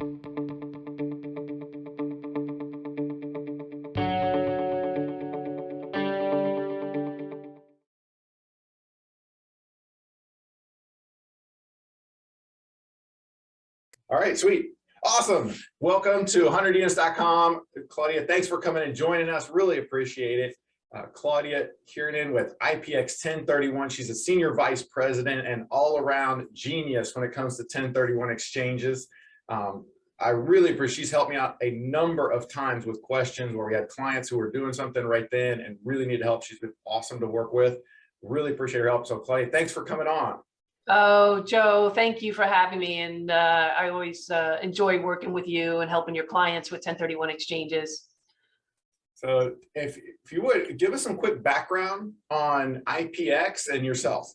All right, sweet. Awesome. Welcome to 100units.com. Claudia, thanks for coming and joining us. Really appreciate it. Claudia Kiernan with IPX1031. She's a senior vice president and all-around genius when it comes to 1031 exchanges. I really appreciate she's helped me out a number of times with questions where we had clients who were doing something right then and really need help. She's been awesome to work with. Really appreciate her help. So Claudia, thanks for coming on. Oh, Joe, thank you for having me. And I always enjoy working with you and helping your clients with 1031 exchanges. So if you would, give us some quick background on IPX and yourself.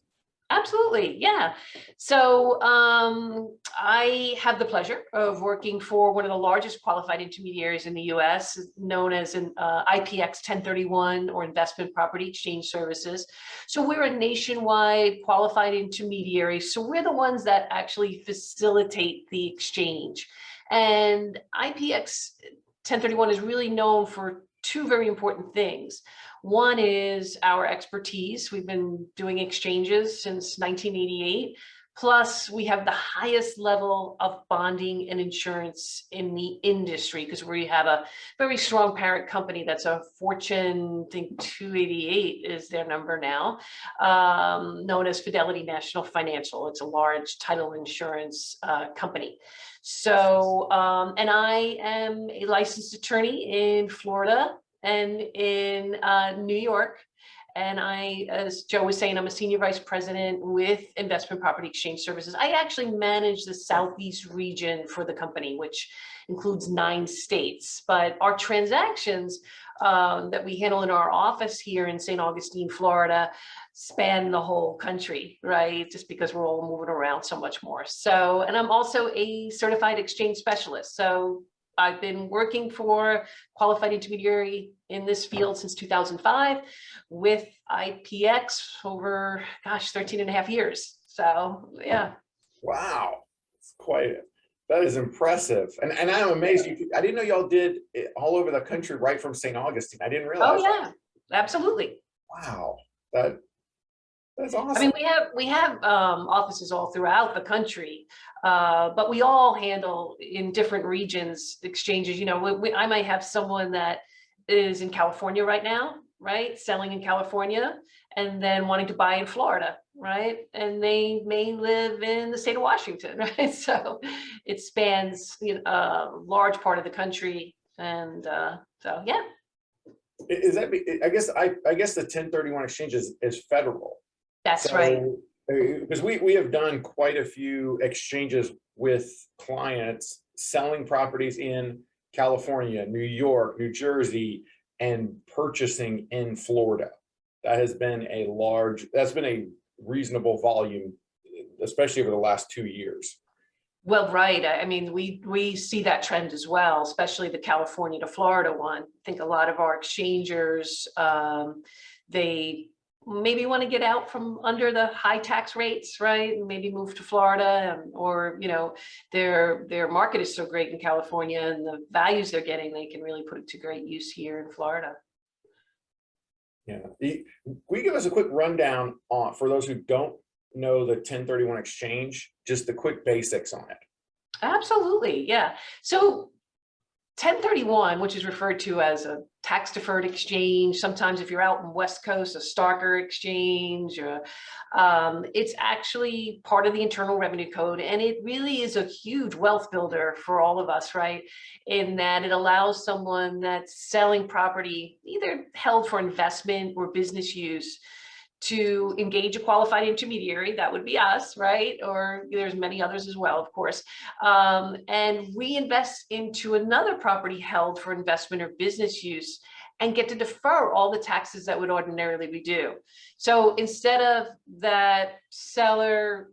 Absolutely, yeah. So I have the pleasure of working for one of the largest qualified intermediaries in the U.S., known as an IPX1031 or Investment Property Exchange Services. So we're a nationwide qualified intermediary. So we're the ones that actually facilitate the exchange. And IPX 1031 is really known for two very important things. One is our expertise. We've been doing exchanges since 1988. Plus, we have the highest level of bonding and insurance in the industry because we have a very strong parent company that's a Fortune, I think 288 is their number now, known as Fidelity National Financial. It's a large title insurance company. So, and I am a licensed attorney in Florida and in New York. And I, as Joe was saying, I'm a senior vice president with Investment Property Exchange Services. I actually manage the Southeast region for the company, which includes 9 states. But our transactions that we handle in our office here in St. Augustine, Florida, span the whole country, right? Just because we're all moving around so much more. So, and I'm also a certified exchange specialist. So I've been working for qualified intermediary in this field since 2005 with IPX over, gosh, 13 and a half years. So, yeah. Wow. It's quite, that is impressive. And I'm amazed. I didn't know y'all did it all over the country right from St. Augustine. I didn't realize. Oh, yeah, absolutely. Wow. That's awesome. I mean, we have offices all throughout the country, but we all handle in different regions exchanges. You know, I might have someone that is in California right now, right, selling in California, and then wanting to buy in Florida, right, and they may live in the state of Washington, right. So it spans a large part of the country, and so yeah. Is that? I guess the 1031 exchange is federal. That's right. Because we have done quite a few exchanges with clients selling properties in California, New York, New Jersey, and purchasing in Florida. That's been a reasonable volume, especially over the last 2 years. Well, right. I mean, we see that trend as well, especially the California to Florida one. I think a lot of our exchangers, they maybe want to get out from under the high tax rates, right? And maybe move to Florida, or, you know, their market is so great in California and the values they're getting, they can really put it to great use here in Florida. Yeah. Can you give us a quick rundown on, for those who don't know the 1031 exchange, just the quick basics on it? Absolutely. Yeah. So 1031, which is referred to as a tax deferred exchange. Sometimes if you're out in West Coast, a Starker exchange, or, it's actually part of the Internal Revenue Code. And it really is a huge wealth builder for all of us, right? In that it allows someone that's selling property, either held for investment or business use, to engage a qualified intermediary, that would be us, right? Or there's many others as well, of course, and reinvest into another property held for investment or business use and get to defer all the taxes that would ordinarily be due. So instead of that seller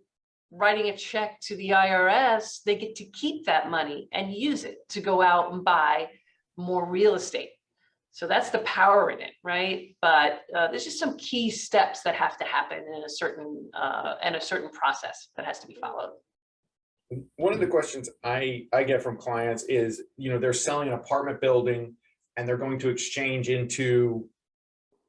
writing a check to the IRS, they get to keep that money and use it to go out and buy more real estate. So that's the power in it, right? But there's just some key steps that have to happen in a certain process that has to be followed. One of the questions I get from clients is, they're selling an apartment building and they're going to exchange into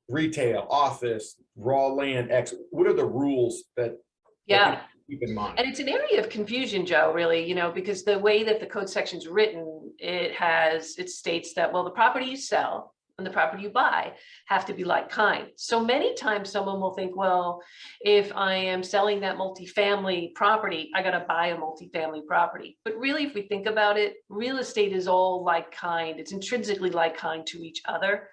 retail, office, raw land, X. What are the rules that people Yeah. keep in mind? And it's an area of confusion, Joe, really, because the way that the code section's written, it states that, well, the property you sell and the property you buy have to be like kind. So many times someone will think, well, if I am selling that multifamily property, I got to buy a multifamily property. But really, if we think about it, real estate is all like kind. It's intrinsically like kind to each other.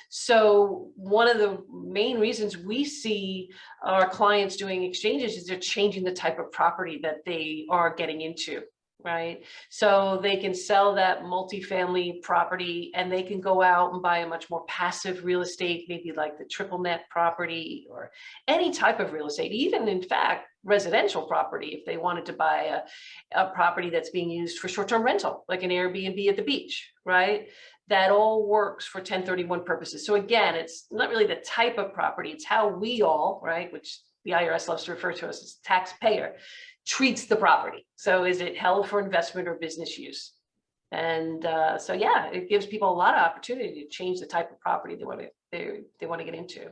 So one of the main reasons we see our clients doing exchanges is they're changing the type of property that they are getting into, right? So they can sell that multifamily property and they can go out and buy a much more passive real estate, maybe like the triple net property or any type of real estate, even in fact, residential property, if they wanted to buy a property that's being used for short-term rental, like an Airbnb at the beach, right? That all works for 1031 purposes. So again, it's not really the type of property, it's how we all, right, which the IRS loves to refer to us as taxpayer, treats the property. So is it held for investment or business use? And so yeah, it gives people a lot of opportunity to change the type of property they want to get into.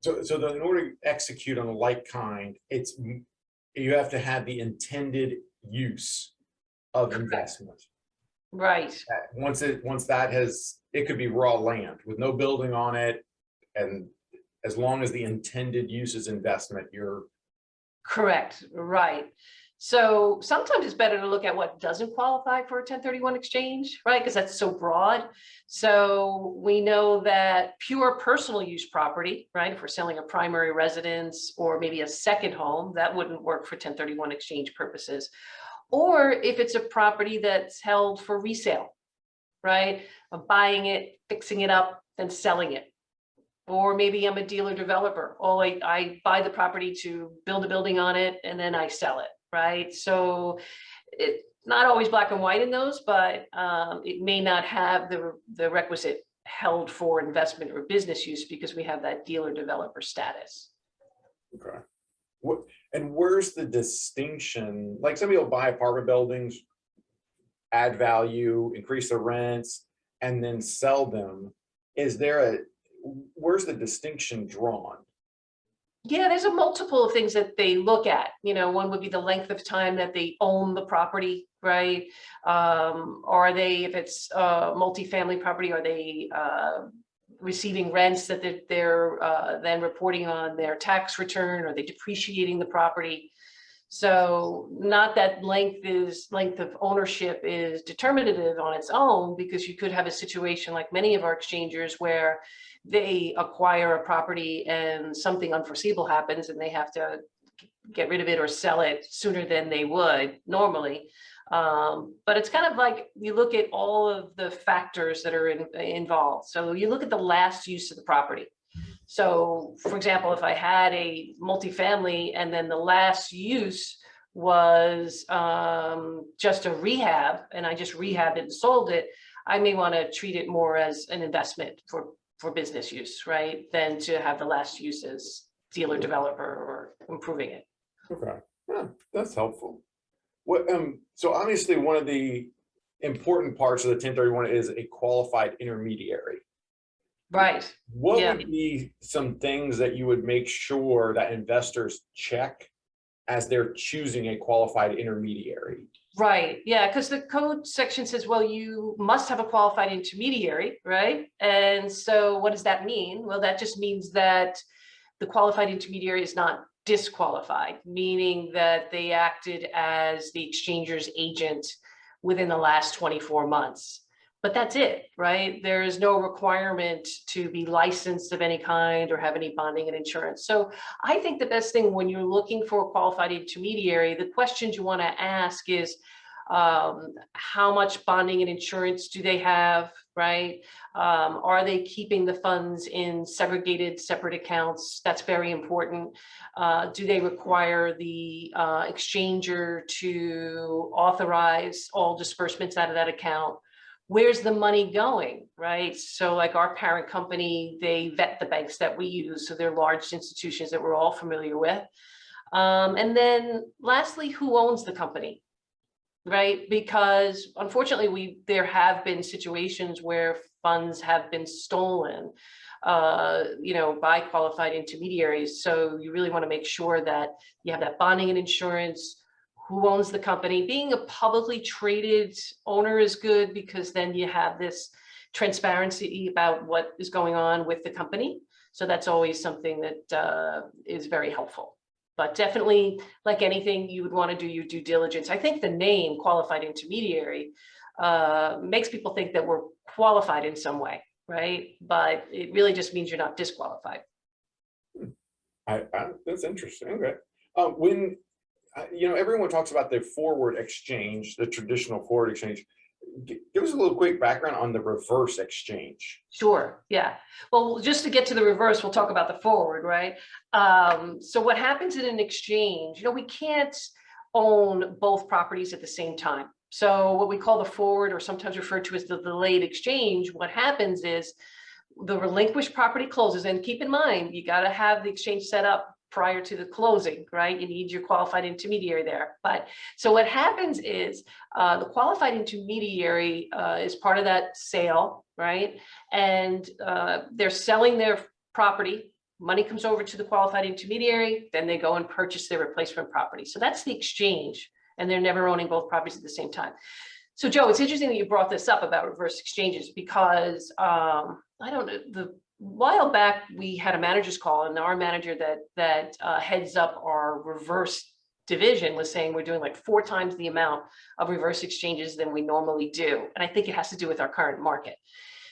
So then in order to execute on a like kind, you have to have the intended use of investment. Right. Once it could be raw land with no building on it, and as long as the intended use is investment, you're correct. Right. So sometimes it's better to look at what doesn't qualify for a 1031 exchange, right? Because that's so broad. So we know that pure personal use property, right? If we're selling a primary residence or maybe a second home, that wouldn't work for 1031 exchange purposes. Or if it's a property that's held for resale, right? I'm buying it, fixing it up, then selling it. Or maybe I'm a dealer developer. Oh, I buy the property to build a building on it and then I sell it, right? So it's not always black and white in those, but it may not have the requisite held for investment or business use because we have that dealer developer status. okay. Where's the distinction? Like some people buy apartment buildings, add value, increase the rents, and then sell them. Where's the distinction drawn? Yeah, there's a multiple of things that they look at. One would be the length of time that they own the property, right? If it's a multifamily property, are they receiving rents that they're then reporting on their tax return? Are they depreciating the property? So not that length of ownership is determinative on its own, because you could have a situation like many of our exchangers where they acquire a property and something unforeseeable happens and they have to get rid of it or sell it sooner than they would normally. But it's kind of like you look at all of the factors that are involved. So you look at the last use of the property. So for example, if I had a multifamily and then the last use was just a rehab and I just rehabbed it and sold it, I may want to treat it more as an investment for business use, right? Than to have the last use as dealer developer or improving it. Okay, yeah, that's helpful. So obviously one of the important parts of the 1031 is a qualified intermediary. Right. What would be some things that you would make sure that investors check as they're choosing a qualified intermediary? Right. Yeah. Because the code section says, well, you must have a qualified intermediary, right? And so what does that mean? Well, that just means that the qualified intermediary is not disqualified, meaning that they acted as the exchanger's agent within the last 24 months. But that's it, right? There is no requirement to be licensed of any kind or have any bonding and insurance. So I think the best thing when you're looking for a qualified intermediary, the questions you want to ask is, how much bonding and insurance do they have, right? Are they keeping the funds in segregated separate accounts? That's very important. Do they require the exchanger to authorize all disbursements out of that account? Where's the money going, right? So like our parent company, they vet the banks that we use. So they're large institutions that we're all familiar with. And then lastly, who owns the company, right? Because unfortunately, there have been situations where funds have been stolen, by qualified intermediaries. So you really want to make sure that you have that bonding and insurance. Who owns the company? Being a publicly traded owner is good because then you have this transparency about what is going on with the company. So that's always something that is very helpful. But definitely, like anything, you would want to do your due diligence. I think the name qualified intermediary makes people think that we're qualified in some way, right? But it really just means you're not disqualified. That's interesting. Okay. When everyone talks about the forward exchange, the traditional forward exchange. Give us a little quick background on the reverse exchange. Sure. Yeah. Well, just to get to the reverse, we'll talk about the forward, right? So what happens in an exchange, we can't own both properties at the same time. So what we call the forward, or sometimes referred to as the delayed exchange, what happens is the relinquished property closes. And keep in mind, you got to have the exchange set up prior to the closing, right? You need your qualified intermediary there. But so what happens is the qualified intermediary is part of that sale, right? And they're selling their property. Money comes over to the qualified intermediary, then they go and purchase their replacement property. So that's the exchange, and they're never owning both properties at the same time. So Joe, it's interesting that you brought this up about reverse exchanges because I don't know, a while back, we had a manager's call, and our manager that heads up our reverse division was saying we're doing like 4 times the amount of reverse exchanges than we normally do. And I think it has to do with our current market.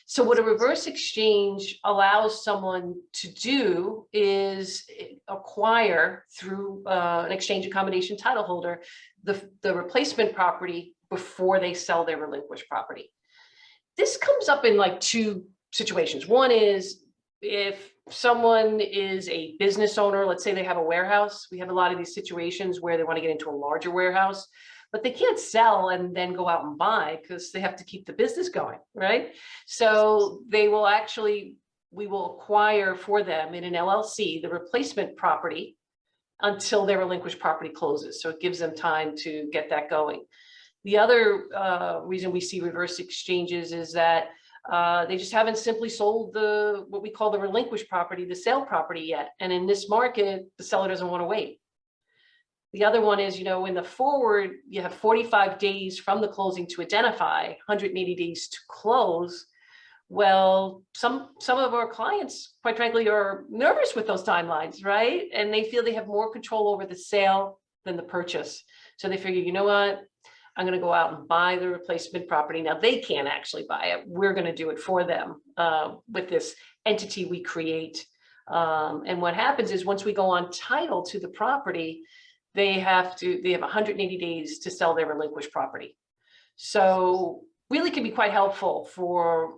So what a reverse exchange allows someone to do is acquire through an exchange accommodation title holder the replacement property before they sell their relinquished property. This comes up in like 2 situations. One is if someone is a business owner, let's say they have a warehouse. We have a lot of these situations where they want to get into a larger warehouse, but they can't sell and then go out and buy because they have to keep the business going, right? So we will acquire for them in an LLC the replacement property until their relinquished property closes. So it gives them time to get that going. The other reason we see reverse exchanges is that they just haven't simply sold what we call the relinquished property, the sale property yet. And in this market, the seller doesn't want to wait. The other one is, in the forward, you have 45 days from the closing to identify, 180 days to close. Well, some of our clients, quite frankly, are nervous with those timelines, right? And they feel they have more control over the sale than the purchase. So they figure, you know what? I'm going to go out and buy the replacement property. Now they can't actually buy it. We're going to do it for them with this entity we create. And what happens is once we go on title to the property, they have 180 days to sell their relinquished property. So really can be quite helpful for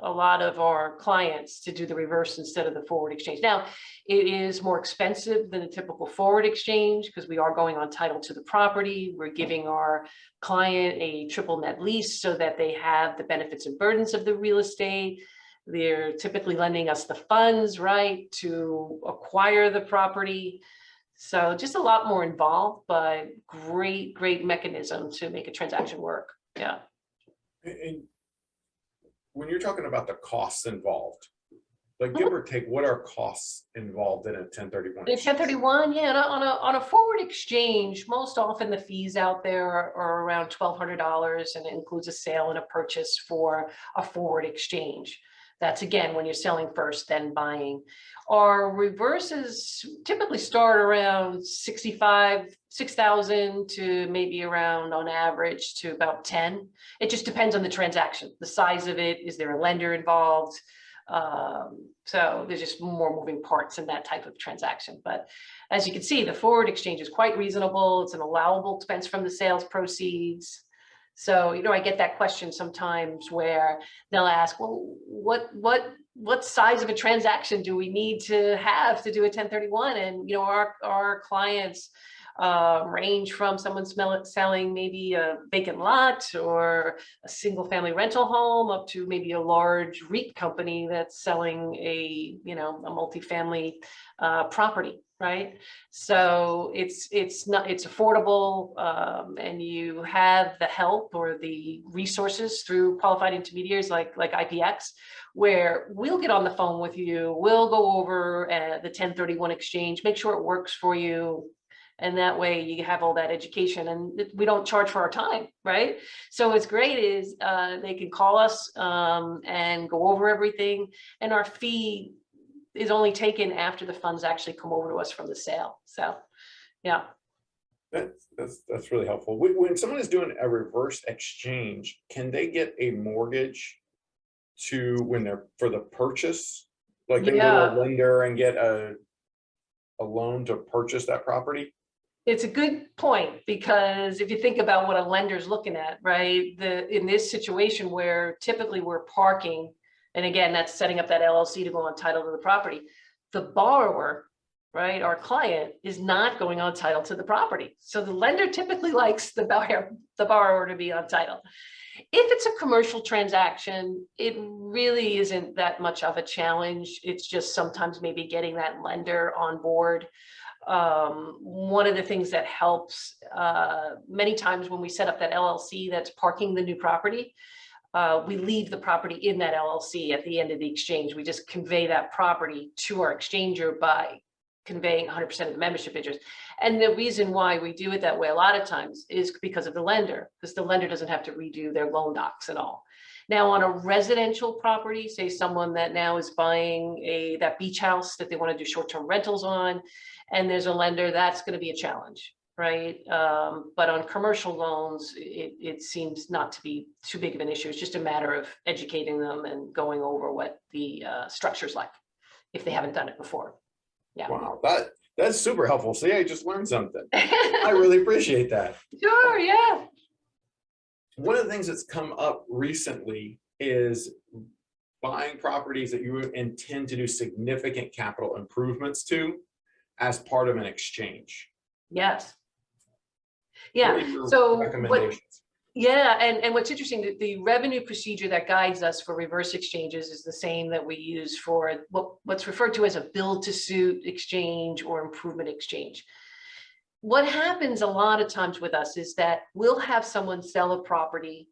a lot of our clients to do the reverse instead of the forward exchange. Now, it is more expensive than a typical forward exchange because we are going on title to the property. We're giving our client a triple net lease so that they have the benefits and burdens of the real estate. They're typically lending us the funds, right, to acquire the property. So just a lot more involved, but great mechanism to make a transaction work. Yeah. And when you're talking about the costs involved, like give or take, what are costs involved in a 1031? In 1031, yeah, on a forward exchange, most often the fees out there are around $1,200, and it includes a sale and a purchase for a forward exchange. That's again when you're selling first, then buying. Our reverses typically start around 6,000 to maybe around, on average, to about 10. It just depends on the transaction, the size of it. Is there a lender involved? So there's just more moving parts in that type of transaction. But as you can see, the forward exchange is quite reasonable. It's an allowable expense from the sales proceeds. So, I get that question sometimes where they'll ask, well, what size of a transaction do we need to have to do a 1031? And, our clients range from someone selling maybe a vacant lot or a single family rental home up to maybe a large REIT company that's selling a multifamily property, right? So it's affordable, and you have the help or the resources through qualified intermediaries like IPX, where we'll get on the phone with you, we'll go over the 1031 exchange, make sure it works for you. And that way you have all that education, and we don't charge for our time, right? So what's great is they can call us and go over everything, and our fee is only taken after the funds actually come over to us from the sale. So, yeah. That's really helpful. When someone is doing a reverse exchange, can they get a mortgage for the purchase? Like they can go to a lender and get a loan to purchase that property? It's a good point, because if you think about what a lender's looking at, right? In this situation where typically we're parking, and again, that's setting up that LLC to go on title to the property. The borrower, right, our client, is not going on title to the property. So the lender typically likes the borrower to be on title. If it's a commercial transaction, it really isn't that much of a challenge. It's just sometimes maybe getting that lender on board. One of the things that helps many times when we set up that LLC that's parking the new property, we leave the property in that LLC at the end of the exchange. We just convey that property to our exchanger by conveying 100% of the membership interest. And the reason why we do it that way a lot of times is because of the lender, because the lender doesn't have to redo their loan docs at all. Now, on a residential property, say someone that now is buying that beach house that they want to do short-term rentals on, and there's a lender, that's going to be a challenge, right? But on commercial loans, it seems not to be too big of an issue. It's just a matter of educating them and going over what the structure's like if they haven't done it before. Yeah. Wow, that's super helpful. See, I just learned something. I really appreciate that. Sure, yeah. One of the things that's come up recently is buying properties that you intend to do significant capital improvements to as part of an exchange. Yes. Yeah. So recommendations. And what's interesting, the revenue procedure that guides us for reverse exchanges is the same that we use for what's referred to as a build to suit exchange or improvement exchange. What happens a lot of times with us is that we'll have someone sell a property,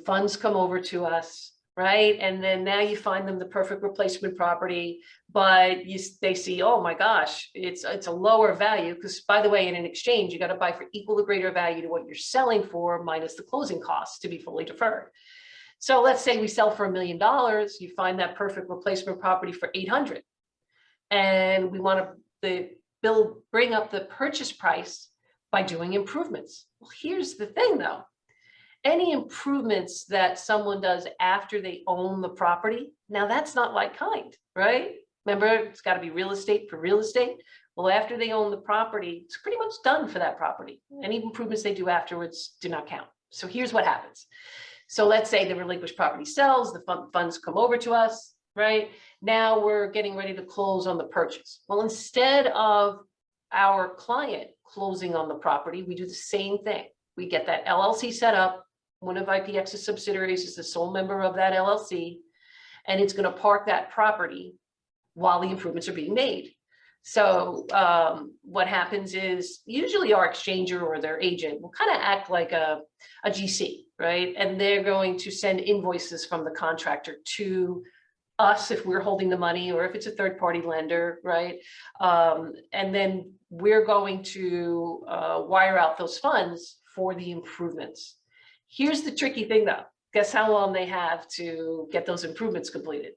funds come over to us, right? And then now you find them the perfect replacement property, but they see, oh my gosh, it's a lower value, because by the way, in an exchange, you got to buy for equal or greater value to what you're selling for minus the closing costs to be fully deferred. So let's say we sell for $1 million, you find that perfect replacement property for 800, and we want to bring up the purchase price by doing improvements. Well, here's the thing though. Any improvements that someone does after they own the property, now that's not like kind, right? Remember, it's got to be real estate for real estate. Well, after they own the property, it's pretty much done for that property. Any improvements they do afterwards do not count. So here's what happens. So let's say the relinquished property sells, the funds come over to us, right? Now we're getting ready to close on the purchase. Well, instead of our client closing on the property, we do the same thing. We get that LLC set up. One of IPX's subsidiaries is the sole member of that LLC, and it's going to park that property while the improvements are being made. So what happens is usually our exchanger or their agent will kind of act like a GC, right? And they're going to send invoices from the contractor to us if we're holding the money, or if it's a third-party lender, right? And then we're going to wire out those funds for the improvements. Here's the tricky thing though. Guess how long they have to get those improvements completed?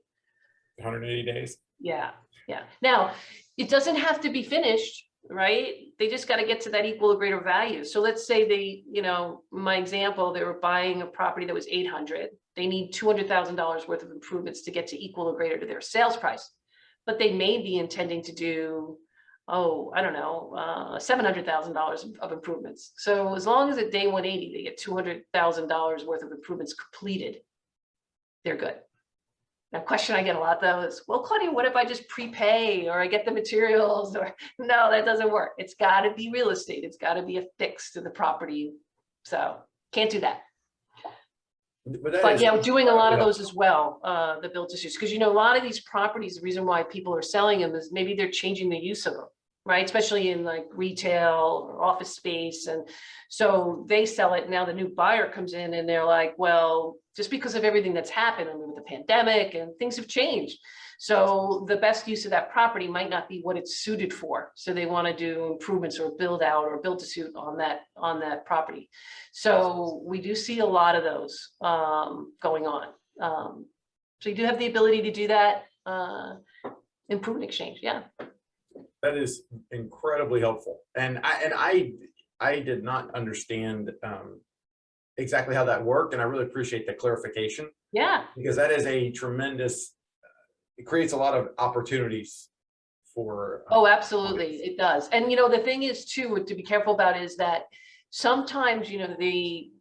180 days. Yeah. Now, it doesn't have to be finished, right? They just got to get to that equal or greater value. So let's say my example, they were buying a property that was 800. They need $200,000 worth of improvements to get to equal or greater to their sales price. But they may be intending to do, $700,000 of improvements. So as long as at day 180, they get $200,000 worth of improvements completed, they're good. A question I get a lot though is, well, Claudia, what if I just prepay or I get the materials? Or no, that doesn't work. It's got to be real estate. It's got to be affixed to the property. So can't do that. But yeah, we're doing a lot of those as well, the built to suits, because a lot of these properties, the reason why people are selling them is maybe they're changing the use of them, right? Especially in like retail or office space. And so they sell it. Now the new buyer comes in and they're like, well, just because of everything that's happened, I mean, with the pandemic and things have changed. So the best use of that property might not be what it's suited for. So they want to do improvements or build out or build to suit on that property. So we do see a lot of those going on. So you do have the ability to do that improvement exchange. Yeah. That is incredibly helpful. And I did not understand exactly how that worked. And I really appreciate the clarification. Yeah. Because that is a tremendous, it creates a lot of opportunities for. Oh, absolutely. It does. And, the thing is too, to be careful about is that sometimes, the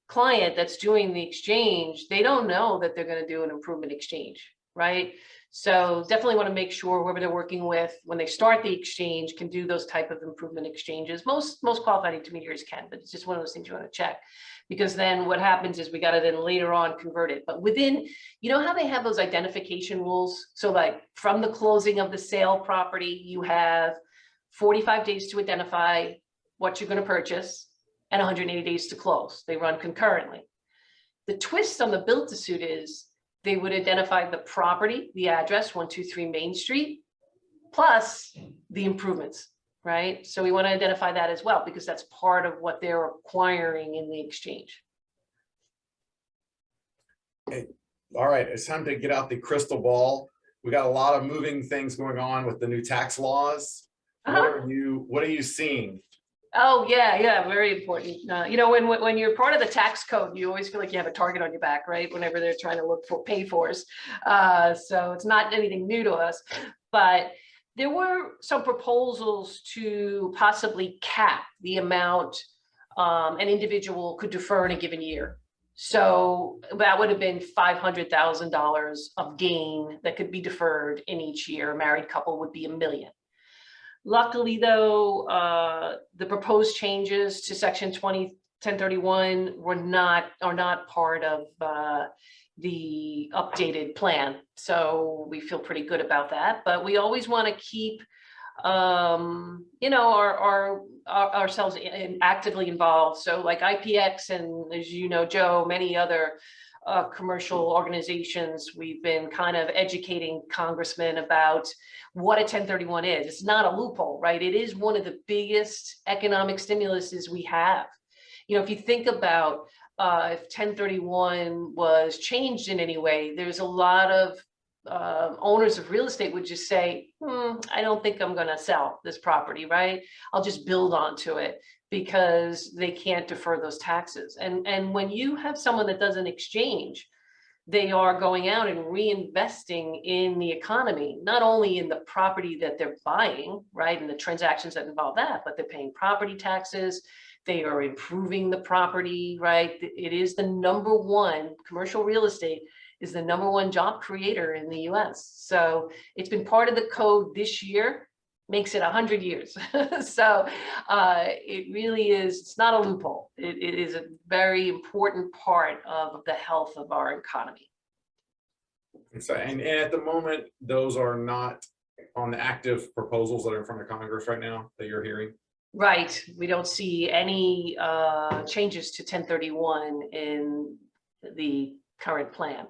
client that's doing the exchange, they don't know that they're going to do an improvement exchange, right? So definitely want to make sure whoever they're working with when they start the exchange can do those type of improvement exchanges. Most qualified intermediaries can, but it's just one of those things you want to check, because then what happens is we got to then later on convert it. But within, how they have those identification rules. So like from the closing of the sale property, you have 45 days to identify what you're going to purchase and 180 days to close. They run concurrently. The twist on the built to suit is they would identify the property, the address, 123 Main Street, plus the improvements, right? So we want to identify that as well, because that's part of what they're acquiring in the exchange. Okay. All right, it's time to get out the crystal ball. We got a lot of moving things going on with the new tax laws. What are you seeing? Oh yeah, very important. When you're part of the tax code, you always feel like you have a target on your back, right? Whenever they're trying to look for pay-fors. So it's not anything new to us, but there were some proposals to possibly cap the amount an individual could defer in a given year. So that would have been $500,000 of gain that could be deferred in each year. A married couple would be $1 million. Luckily, though, the proposed changes to Section 1031 are not part of the updated plan. So we feel pretty good about that. But we always want to keep, ourselves actively involved. So like IPX and, as you know, Joe, many other commercial organizations, we've been kind of educating congressmen about what a 1031 is. It's not a loophole, right? It is one of the biggest economic stimuluses we have. If you think about if 1031 was changed in any way, there's a lot of owners of real estate would just say, I don't think I'm going to sell this property, right? I'll just build onto it, because they can't defer those taxes. And when you have someone that does an exchange, they are going out and reinvesting in the economy, not only in the property that they're buying, right, and the transactions that involve that, but they're paying property taxes. They are improving the property, right? It is the #1, commercial real estate is the #1 job creator in the US. So it's been part of the code this year, makes it 100 years. So it really is, it's not a loophole. It is a very important part of the health of our economy. So, and at the moment, those are not on the active proposals that are in front of Congress right now that you're hearing? Right. We don't see any changes to 1031 in the current plan.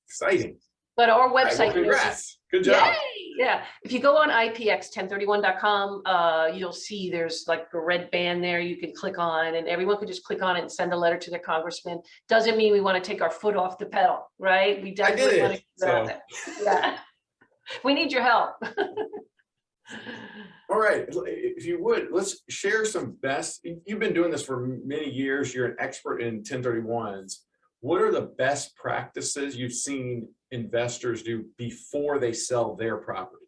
Exciting. But our website, well, congrats. Good job. Yay! Yeah. If you go on IPX1031.com, you'll see there's like a red band there you can click on, and everyone can just click on it and send a letter to their congressman. Doesn't mean we want to take our foot off the pedal, right? We definitely want to keep that there. Yeah. We need your help. All right, if you would, let's share some best. You've been doing this for many years. You're an expert in 1031s. What are the best practices you've seen investors do before they sell their property?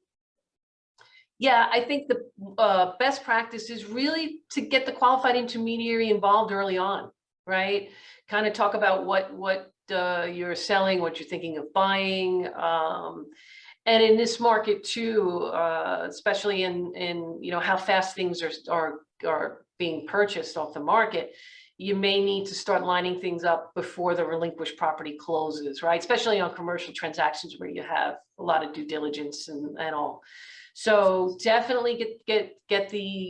Yeah, I think the best practice is really to get the qualified intermediary involved early on, right? Kind of talk about what you're selling, what you're thinking of buying. And in this market too, especially in how fast things are being purchased off the market, you may need to start lining things up before the relinquished property closes, right? Especially on commercial transactions where you have a lot of due diligence and all. So definitely get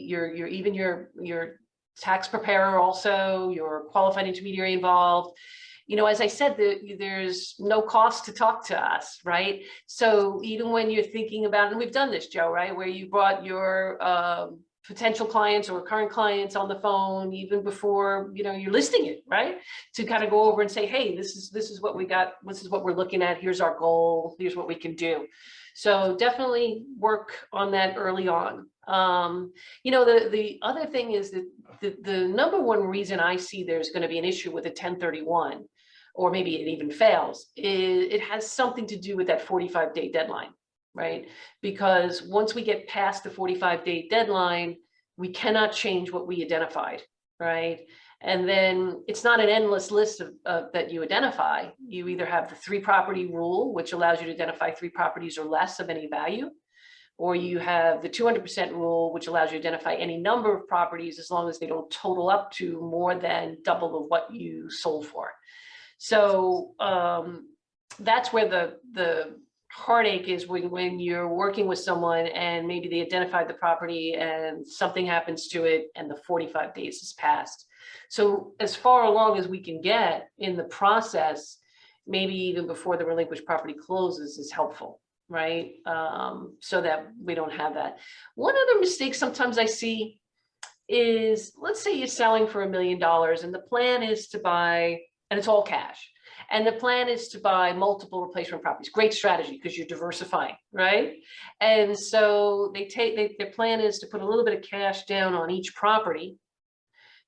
your tax preparer, also your qualified intermediary involved. As I said, there's no cost to talk to us, right? So even when you're thinking about, and we've done this, Joe, right, where you brought your potential clients or current clients on the phone even before you're listing it, right, to kind of go over and say, hey, this is what we got, this is what we're looking at, here's our goal, here's what we can do. So definitely work on that early on. The other thing is that the number one reason I see there's going to be an issue with a 1031, or maybe it even fails, is it has something to do with that 45-day deadline, right? Because once we get past the 45-day deadline, we cannot change what we identified, right? And then it's not an endless list of that you identify. You either have the 3-property rule, which allows you to identify 3 properties or less of any value, or you have the 200% rule, which allows you to identify any number of properties as long as they don't total up to more than double of what you sold for. So that's where the heartache is when you're working with someone and maybe they identified the property and something happens to it and the 45 days has passed. So as far along as we can get in the process, maybe even before the relinquished property closes, is helpful, right? So that we don't have that. One other mistake sometimes I see is, let's say you're selling for $1 million and the plan is to buy, and it's all cash, and the plan is to buy multiple replacement properties. Great strategy because you're diversifying, right? And so their plan is to put a little bit of cash down on each property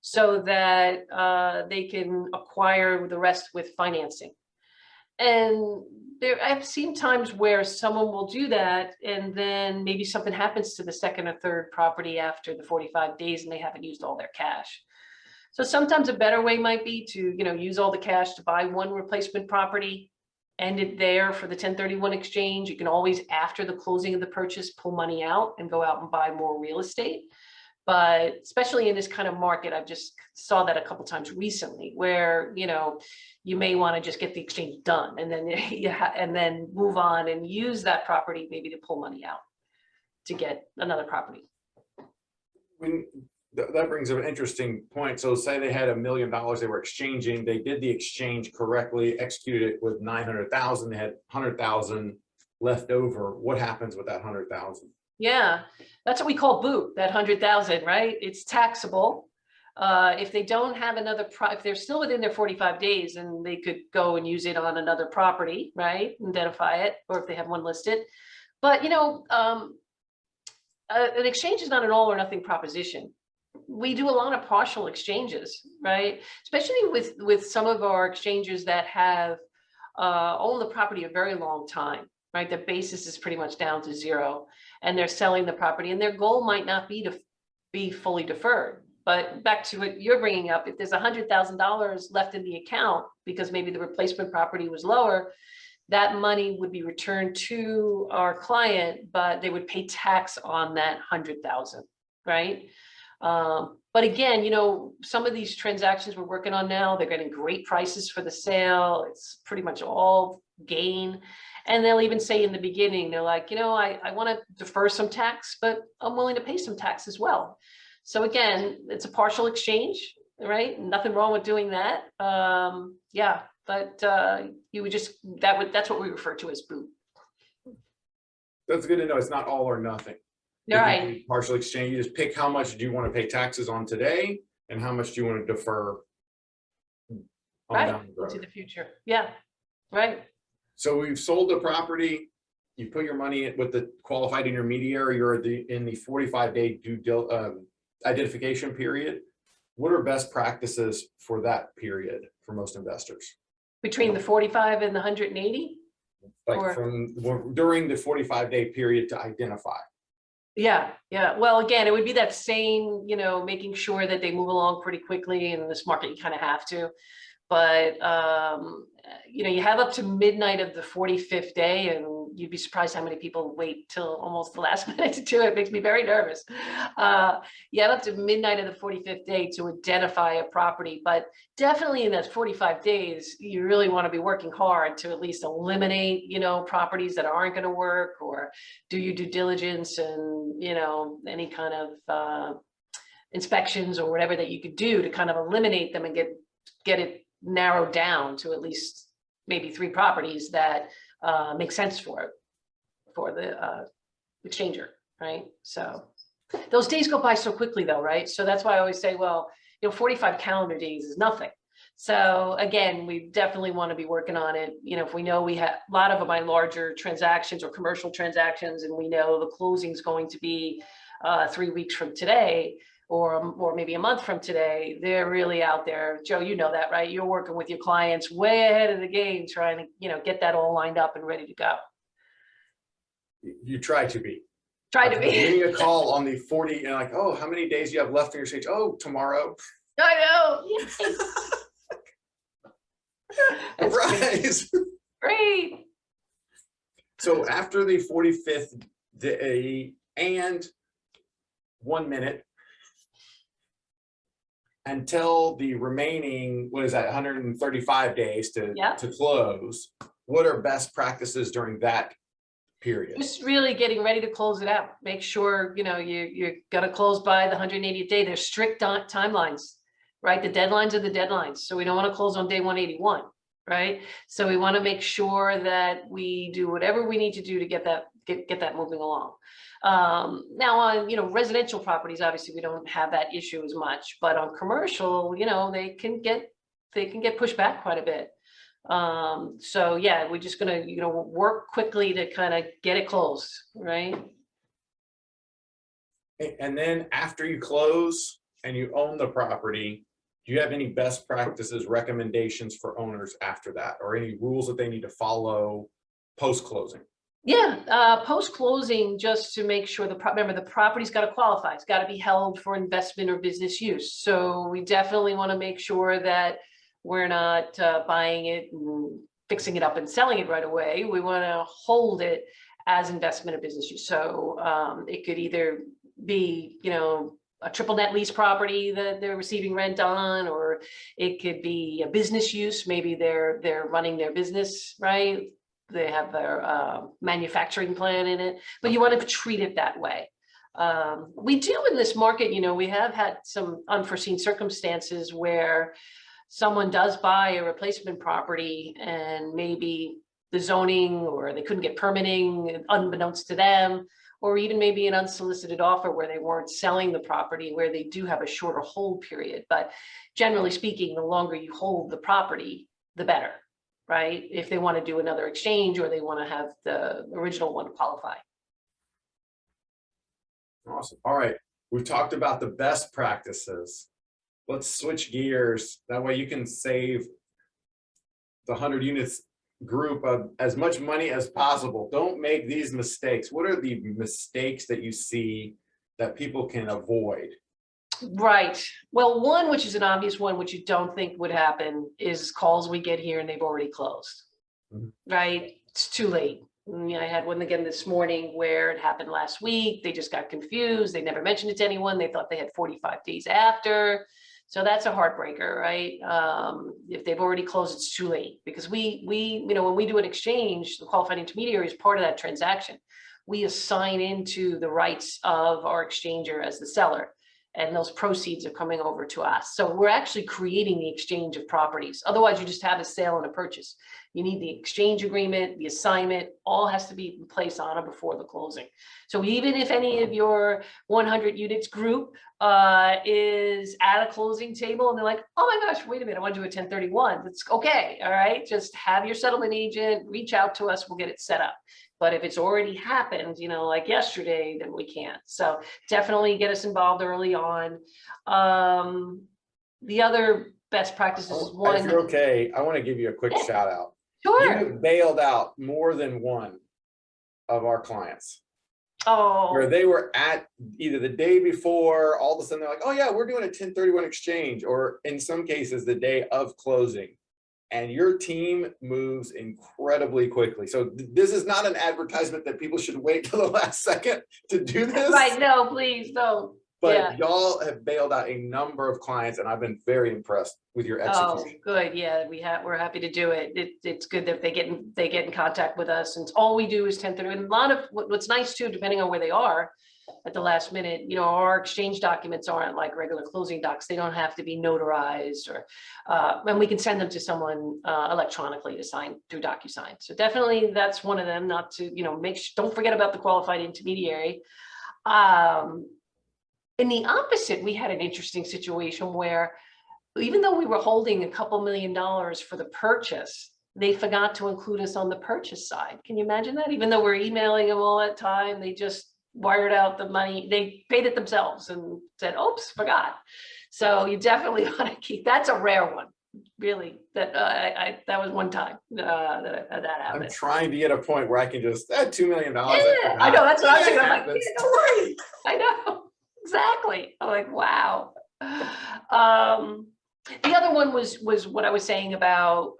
so that they can acquire the rest with financing. And I've seen times where someone will do that, and then maybe something happens to the second or third property after the 45 days and they haven't used all their cash. So sometimes a better way might be to, use all the cash to buy one replacement property, end it there for the 1031 exchange. You can always, after the closing of the purchase, pull money out and go out and buy more real estate. But especially in this kind of market, I've just saw that a couple times recently where, you may want to just get the exchange done and then and then move on and use that property maybe to pull money out to get another property. That brings up an interesting point. So say they had $1 million they were exchanging, they did the exchange correctly, executed it with 900,000, they had 100,000 left over. What happens with that 100,000? Yeah, that's what we call boot, that 100,000, right? It's taxable. If they don't have another, if they're still within their 45 days, and they could go and use it on another property, right? Identify it, or if they have one listed. But, an exchange is not an all or nothing proposition. We do a lot of partial exchanges, right? Especially with some of our exchanges that have owned the property a very long time, right? The basis is pretty much down to zero, and they're selling the property, and their goal might not be to be fully deferred. But back to what you're bringing up, if there's $100,000 left in the account because maybe the replacement property was lower, that money would be returned to our client, but they would pay tax on that 100,000, right? But again, some of these transactions we're working on now, they're getting great prices for the sale. It's pretty much all gain. And they'll even say in the beginning, they're like, I want to defer some tax, but I'm willing to pay some tax as well. So again, it's a partial exchange, right? Nothing wrong with doing that. Yeah, but you would just, that's what we refer to as boot. That's good to know. It's not all or nothing. Right. Partial exchange, you just pick how much do you want to pay taxes on today and how much do you want to defer on down the road. Into the future. Yeah, right. So we've sold the property, you put your money with the qualified intermediary, you're in the 45-day identification period. What are best practices for that period for most investors? Between the 45 and the 180? Like during the 45-day period to identify. Yeah. Well, again, it would be that same, making sure that they move along pretty quickly. In this market, you kind of have to. But, you have up to midnight of the 45th day, and you'd be surprised how many people wait till almost the last minute to do it. It makes me very nervous. You have up to midnight of the 45th day to identify a property, but definitely in that 45 days, you really want to be working hard to at least eliminate, properties that aren't going to work, or do your due diligence and, any kind of inspections or whatever that you could do to kind of eliminate them and get it narrowed down to at least maybe 3 properties that make sense for the exchanger, right? So those days go by so quickly though, right? So that's why I always say, well, 45 calendar days is nothing. So again, we definitely want to be working on it. If we know we have a lot of my larger transactions or commercial transactions, and we know the closing is going to be 3 weeks from today, or maybe a month from today, they're really out there. Joe, you know that, right? You're working with your clients way ahead of the game, trying to, get that all lined up and ready to go. You try to be. Try to be. Getting a call on the 40 and like, oh, how many days do you have left in your stage? Oh, tomorrow. I know. Surprise. Great. So after the 45th day and 1 minute, until the remaining, what is that, 135 days to close, what are best practices during that period? Just really getting ready to close it out. Make sure, you're going to close by the 180th day. There's strict timelines, right? The deadlines are the deadlines. So we don't want to close on day 181, right? So we want to make sure that we do whatever we need to do to get that moving along. Now on, residential properties, obviously we don't have that issue as much, but on commercial, they can get pushed back quite a bit. So yeah, we're just gonna, work quickly to kind of get it closed, right? And then after you close and you own the property, do you have any best practices, recommendations for owners after that, or any rules that they need to follow post-closing? Yeah, post-closing, just to make sure remember the property's got to qualify. It's got to be held for investment or business use. So we definitely want to make sure that we're not buying it and fixing it up and selling it right away. We want to hold it as investment or business use. So it could either be, a triple net lease property that they're receiving rent on, or it could be a business use. Maybe they're running their business, right? They have their manufacturing plan in it, but you want to treat it that way. We do in this market, we have had some unforeseen circumstances where someone does buy a replacement property and maybe the zoning, or they couldn't get permitting unbeknownst to them, or even maybe an unsolicited offer where they weren't selling the property, where they do have a shorter hold period. But generally speaking, the longer you hold the property, the better, right? If they want to do another exchange, or they want to have the original one qualify. Awesome. All right. We've talked about the best practices. Let's switch gears. That way you can save the 100 units group of as much money as possible. Don't make these mistakes. What are the mistakes that you see that people can avoid? Right. Well, one, which is an obvious one, which you don't think would happen, is calls we get here and they've already closed. Right? It's too late. I had one again this morning where it happened last week. They just got confused. They never mentioned it to anyone. They thought they had 45 days after. So that's a heartbreaker, right? If they've already closed, it's too late, because we when we do an exchange, the qualified intermediary is part of that transaction. We assign into the rights of our exchanger as the seller, and those proceeds are coming over to us. So we're actually creating the exchange of properties. Otherwise, you just have a sale and a purchase. You need the exchange agreement, the assignment, all has to be in place on or before the closing. So even if any of your 100 units group is at a closing table and they're like, oh my gosh, wait a minute, I want to do a 1031. It's okay. All right. Just have your settlement agent reach out to us. We'll get it set up. But if it's already happened, like yesterday, then we can't. So definitely get us involved early on. The other best practices is one. If you're okay, I want to give you a quick shout out. Sure. You bailed out more than one of our clients. Oh. Where they were at either the day before, all of a sudden they're like, oh yeah, we're doing a 1031 exchange, or in some cases the day of closing. and your team moves incredibly quickly. So this is not an advertisement that people should wait till the last second to do this. Right, no, please don't. But y'all have bailed out a number of clients, and I've been very impressed with your execution. Oh, good. Yeah, we're happy to do it. It's good that they get in contact with us, and all we do is 1031. And a lot of what's nice too, depending on where they are at the last minute, you know, our exchange documents aren't like regular closing docs. They don't have to be notarized, or and we can send them to someone electronically to sign through DocuSign. So definitely that's one of them. Not to, you know, don't forget about the qualified intermediary. In the opposite, we had an interesting situation where, even though we were holding a couple $1 million for the purchase, they forgot to include us on the purchase side. Can you imagine that? Even though we're emailing them all that time, they just wired out the money. They paid it themselves and said, oops, forgot. So you definitely want to keep, that's a rare one, really. That that was one time that happened. I'm trying to get a point where I can just, $2 million. Yeah, I know, that's what I was thinking. I'm like, yeah, don't worry. I know, exactly. I'm like, wow. The other one was what I was saying about,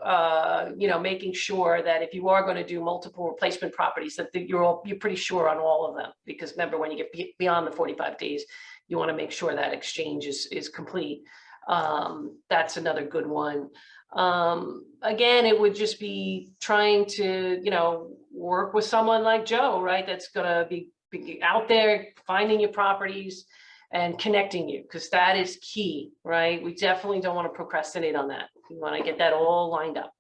you know, making sure that if you are going to do multiple replacement properties, that you're pretty sure on all of them. Because remember, when you get beyond the 45 days, you want to make sure that exchange is complete. That's another good one. Again, it would just be trying to, you know, work with someone like Joe, right? That's going to be out there finding your properties and connecting you, because that is key, right? We definitely don't want to procrastinate on that. We want to get that all lined up.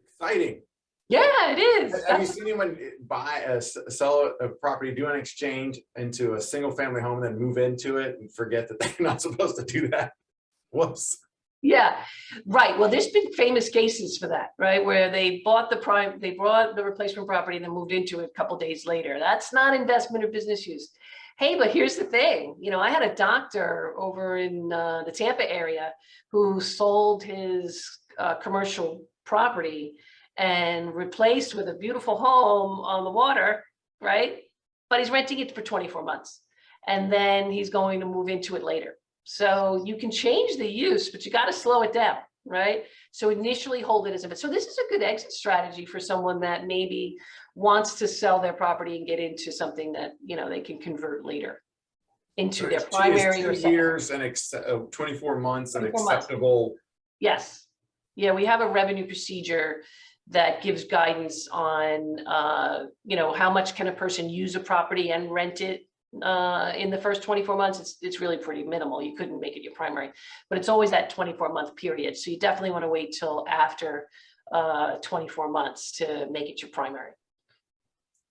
Exciting. Yeah, it is. Have you seen anyone sell a property, do an exchange into a single family home, and then move into it and forget that they're not supposed to do that? Whoops. Yeah, right. Well, there's been famous cases for that, right? Where they bought they brought the replacement property and then moved into it a couple days later. That's not investment or business use. Hey, but here's the thing. You know, I had a doctor over in the Tampa area who sold his commercial property and replaced with a beautiful home on the water, right? But he's renting it for 24 months. And then he's going to move into it later. So you can change the use, but you got to slow it down, right? So initially hold it as a, so this is a good exit strategy for someone that maybe wants to sell their property and get into something that, you know, they can convert later into their primary or 2 years and 24 months and acceptable. Yes. Yeah, we have a revenue procedure that gives guidance on, you know, how much can a person use a property and rent it in the first 24 months. It's really pretty minimal. You couldn't make it your primary, but it's always that 24-month period. So you definitely want to wait till after 24 months to make it your primary.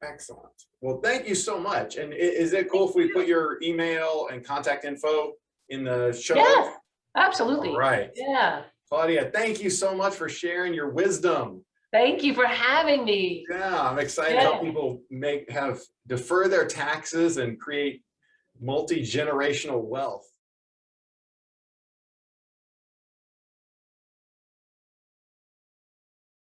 Excellent. Well, thank you so much. And is it cool if we put your email and contact info in the show? Yeah, absolutely. All right. Yeah. Claudia, thank you so much for sharing your wisdom. Thank you for having me. Yeah, I'm excited to help people defer their taxes and create multi-generational wealth.